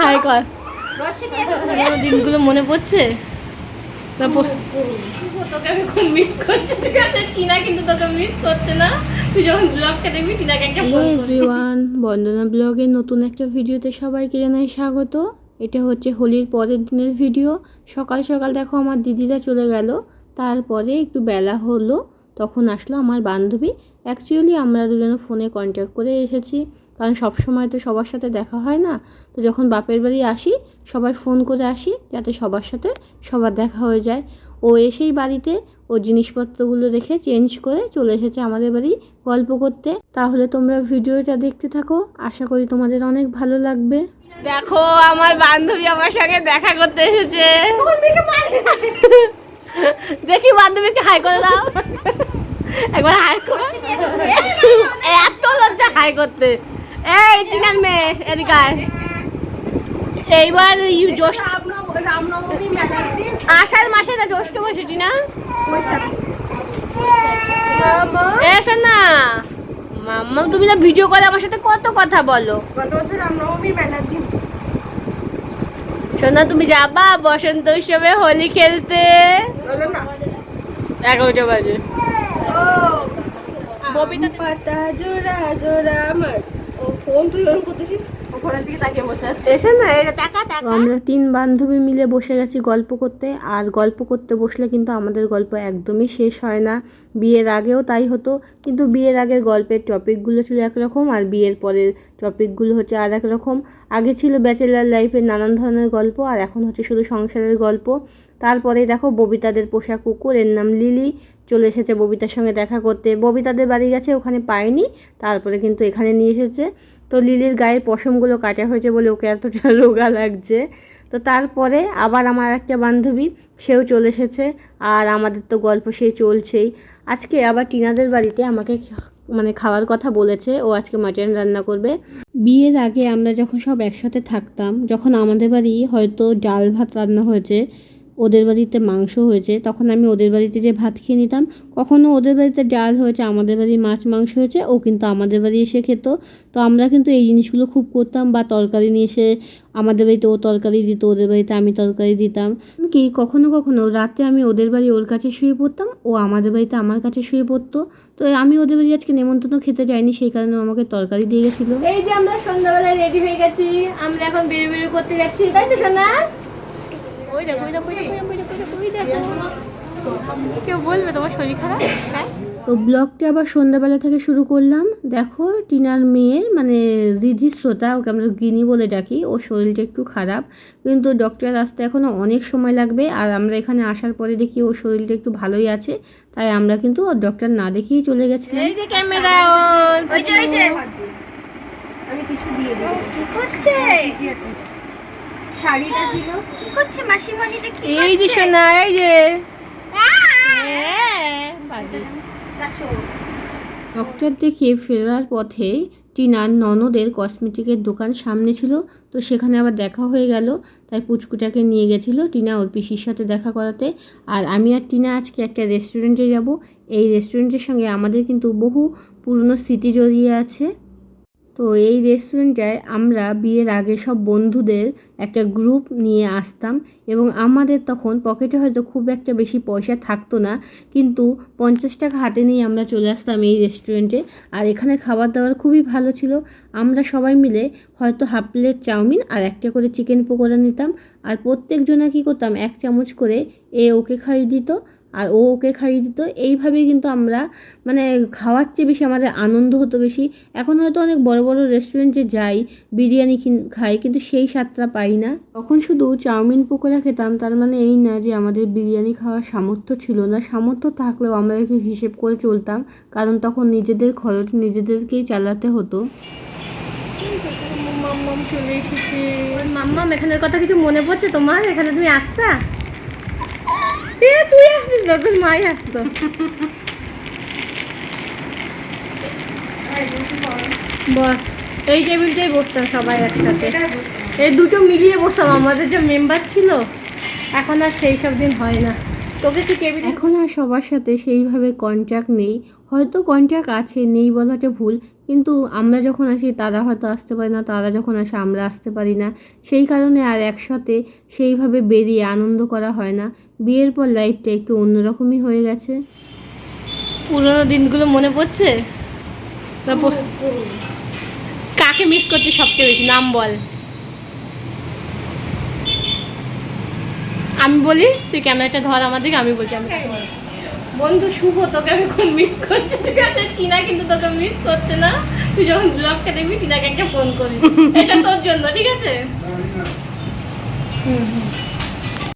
High কর। দিনগুলো মনে পড়ছে? তোকে আমি খুব মিস করছি, ঠিক আছে? টিনা কিন্তু তোকে মিস করছে না। তুই যখন ব্লগটা দেখবি টিনাকে একটা ফোন করবি। এভরিওয়ান, বন্দনা ব্লগের নতুন একটা ভিডিওতে সবাইকে জানাই স্বাগত। এটা হচ্ছে হোলির পরের দিনের ভিডিও। সকাল সকাল দেখো আমার দিদিরা চলে গেল, তারপরে একটু বেলা হলো, তখন আসলো আমার বান্ধবী। অ্যাকচুয়ালি আমরা দুজনে ফোনে কন্ট্যাক্ট করে এসেছি, কারণ সব সময় তো সবার সাথে দেখা হয় না। তো যখন বাপের বাড়ি আসি সবাই ফোন করে আসি, যাতে সবার সাথে সবার দেখা হয়ে যায়। ও এসেই বাড়িতে ওর জিনিসপত্রগুলো রেখে চেঞ্জ করে চলে এসেছে আমাদের বাড়ি গল্প করতে। তাহলে তোমরা ভিডিওটা দেখতে থাকো, আশা করি তোমাদের অনেক ভালো লাগবে। দেখো আমার বান্ধবী আমার সঙ্গে দেখা করতে এসেছে। দেখি বান্ধবীকে হাই করে দাও একবার। হাই করে, এত লজ্জা হাই করতে। এই টিনার মেয়ে এদিকে আয়। এইবার আষাঢ় মাসে না জ্যৈষ্ঠ মাসে টিনা? এসো না মাম্মা, তুমি না ভিডিও করে আমার সাথে কত কথা বলো। গত বছর রামনবমী মেলার দিন শোনা, তুমি যাবা বসন্ত উৎসবে হোলি খেলতে? 11টা বাজে। ববিতা পাতা জোড়া জোড়া আমার ও ফোন তুই ওরকম করতেছিস, ওপরের দিকে তাকিয়ে বসে আছে। এসে না, এটা টাকা টাকা। আমরা 3 বান্ধবী মিলে বসে গেছি গল্প করতে। আর গল্প করতে বসলে কিন্তু আমাদের গল্প একদমই শেষ হয় না। বিয়ের আগেও তাই হতো, কিন্তু বিয়ের আগের গল্পের টপিকগুলো ছিল একরকম, আর বিয়ের পরের টপিকগুলো হচ্ছে আর এক রকম। আগে ছিল ব্যাচেলার লাইফের নানান ধরনের গল্প, আর এখন হচ্ছে শুধু সংসারের গল্প। তারপরে দেখো ববিতাদের পোষা কুকুর, এর নাম লিলি, চলে এসেছে ববিতার সঙ্গে দেখা করতে। ববিতাদের বাড়ি গেছে, ওখানে পায়নি, তারপরে কিন্তু এখানে নিয়ে এসেছে। তো লিলির গায়ের পশমগুলো কাটা হয়েছে বলে ওকে এতটা রোগা লাগছে। তো তারপরে আবার আমার একটা বান্ধবী, সেও চলে এসেছে, আর আমাদের তো গল্প সেই চলছেই। আজকে আবার টিনাদের বাড়িতে আমাকে খাওয়ার কথা বলেছে, ও আজকে মাটন রান্না করবে। বিয়ের আগে আমরা যখন সব একসাথে থাকতাম, যখন আমাদের বাড়ি হয়তো ডাল ভাত রান্না হয়েছে, ওদের বাড়িতে মাংস হয়েছে, তখন আমি ওদের বাড়িতে যে ভাত খেয়ে নিতাম। কখনো ওদের বাড়িতে ডাল হয়েছে, আমাদের বাড়ি মাছ মাংস হয়েছে, ও কিন্তু আমাদের বাড়ি এসে খেত। তো আমরা কিন্তু এই জিনিসগুলো খুব করতাম। বা তরকারি নিয়ে এসে আমাদের বাড়িতে ও তরকারি দিত, ওদের বাড়িতে আমি তরকারি দিতাম। কি কখনো কখনো রাতে আমি ওদের বাড়ি ওর কাছে শুয়ে পড়তাম, ও আমাদের বাড়িতে আমার কাছে শুয়ে পড়তো। তো আমি ওদের বাড়ি আজকে নেমন্তন্ন খেতে যাইনি, সেই কারণে আমাকে তরকারি দিয়ে গেছিলো। এই যে আমরা সন্ধ্যাবেলায় রেডি হয়ে গেছি, আমরা এখন বেরো করতে যাচ্ছি, তাই তো সোনা? কেউ বলবে তোমার শরীর খারাপ? তো ব্লগটা আবার সন্ধ্যাবেলা থেকে শুরু করলাম। দেখো টিনার মেয়ের রিধি শ্রোতা, ওকে আমরা গিনি বলে ডাকি, ওর শরীরটা একটু খারাপ, কিন্তু ডক্টর আসতে এখনও অনেক সময় লাগবে। আর আমরা এখানে আসার পরে দেখি ওর শরীরটা একটু ভালোই আছে, তাই আমরা কিন্তু ওর ডক্টর না দেখিয়েই চলে গেছিলাম। এই যে ক্যামেরা অন, ওই যে আমি কিছু দিয়ে দিই। কি করছে? শাড়িটা ছিল কি করছে মাসিমণিটা? কি এই যে সোনা, এই যে ডক্টর দেখিয়ে ফেরার পথে টিনার ননদের কসমেটিকের দোকান সামনে ছিল, তো সেখানে আবার দেখা হয়ে গেল। তাই পুচকুটাকে নিয়ে গেছিলো টিনা ওর পিসির সাথে দেখা করাতে। আর আমি আর টিনা আজকে একটা রেস্টুরেন্টে যাব। এই রেস্টুরেন্টের সঙ্গে আমাদের কিন্তু বহু পুরনো স্মৃতি জড়িয়ে আছে। তো এই রেস্টুরেন্টটায় আমরা বিয়ের আগে সব বন্ধুদের একটা গ্রুপ নিয়ে আসতাম, এবং আমাদের তখন পকেটে হয়তো খুব একটা বেশি পয়সা থাকতো না, কিন্তু 50 টাকা হাতে নিয়ে আমরা চলে আসতাম এই রেস্টুরেন্টে। আর এখানে খাবার দাবার খুবই ভালো ছিল। আমরা সবাই মিলে হয়তো হাফ প্লেট চাউমিন আর একটা করে চিকেন পকোড়া নিতাম, আর প্রত্যেকজনা কী করতাম 1 চামচ করে ওকে খাইয়ে দিত আর ও ওকে খাইয়ে দিত। এইভাবেই কিন্তু আমরা খাওয়ার চেয়ে বেশি আমাদের আনন্দ হতো বেশি। এখন হয়তো অনেক বড় বড় রেস্টুরেন্টে যাই, বিরিয়ানি খাই, কিন্তু সেই স্বাদটা পাই না। তখন শুধু চাউমিন পকোড়া খেতাম, তার এই না যে আমাদের বিরিয়ানি খাওয়ার সামর্থ্য ছিল না। সামর্থ্য থাকলেও আমরা একটু হিসেব করে চলতাম, কারণ তখন নিজেদের খরচ নিজেদেরকেই চালাতে হতো। মাম্মাম চলে এসেছে। মাম্মাম, এখানের কথা কিছু মনে পড়ছে তোমার? এখানে তুমি আসতা? তুই আসতিস না, তোর মাই আসতো। বস, এই টেবিলটাই বসতাম সবাই একসাথে, এই দুটো মিলিয়ে বসতাম। আমাদের যে মেম্বার ছিল, এখন আর সেই সব দিন হয় না। তোকে কি টেবিল, এখন আর সবার সাথে সেইভাবে কন্ট্যাক্ট নেই। হয়তো কন্ট্যাক্ট আছে, নেই বলাটা ভুল, কিন্তু আমরা যখন আসি তারা হয়তো আসতে পারে না, তারা যখন আসে আমরা আসতে পারি না, সেই কারণে আর একসাথে সেইভাবে বেরিয়ে আনন্দ করা হয় না। বিয়ের পর লাইফটা একটু অন্যরকমই হয়ে গেছে। পুরোনো দিনগুলো মনে পড়ছে? কাকে মিস করছিস সবচেয়ে বেশি, নাম বল। আমি বলি, তুই ক্যামেরাটা ধর আমার দিকে, আমি বলছি। আমি বন্ধু শুভ, তোকে আমি খুব মিস করছি, ঠিক আছে? টিনা কিন্তু তোকে মিস করছে না। তুই যখন ব্লগটা দেখবি টিনাকে একটা ফোন করিস, এটা তোর জন্য, ঠিক আছে?